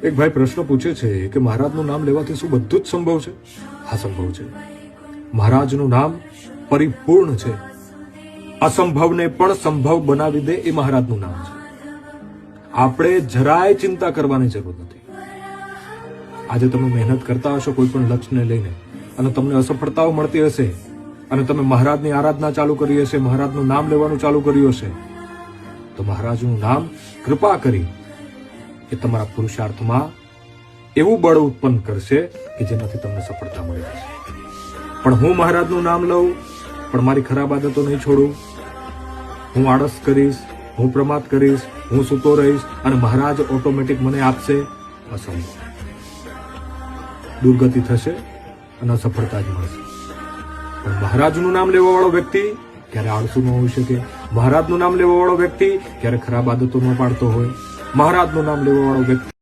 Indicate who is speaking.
Speaker 1: એક ભાઈ પ્રશ્ન પૂછે છે કે મહારાજનું નામ લેવાથી શું બધું જ સંભવ છે? હા, સંભવ છે. મહારાજનું નામ પરિપૂર્ણ છે. અસંભવને પણ સંભવ બનાવી દે એ મહારાજનું નામ છે. આપણે જરાય ચિંતા કરવાની જરૂર નથી. આજે તમે મહેનત કરતા હશો કોઈ પણ લક્ષ્યને લઈને અને તમને અસફળતાઓ મળતી હશે અને તમે મહારાજની આરાધના ચાલુ કરી હશે, મહારાજનું નામ લેવાનું ચાલુ કર્યું હશે, તો મહારાજનું નામ કૃપા કરી એ તમારા પુરુષાર્થમાં એવું બળ ઉત્પન્ન કરશે કે જેનાથી તમને સફળતા મળી જશે. પણ હું મહારાજનું નામ લઉં પણ મારી ખરાબ આદતો નહીં છોડું, હું આળસ કરીશ, હું પ્રમાદ કરીશ, હું સૂતો રહીશ અને મહારાજ ઓટોમેટિક મને આપશે, અસંભવ. દુર્ગતિ થશે અને અસફળતા જ મળશે. પણ મહારાજનું નામ લેવા વાળો વ્યક્તિ ક્યારે આળસુ ન હોઈ શકે. મહારાજનું નામ લેવા વાળો વ્યક્તિ ક્યારે ખરાબ આદતો ન પાડતો હોય. મહારાજનું નામ લેવા વાળો વ્યક્તિ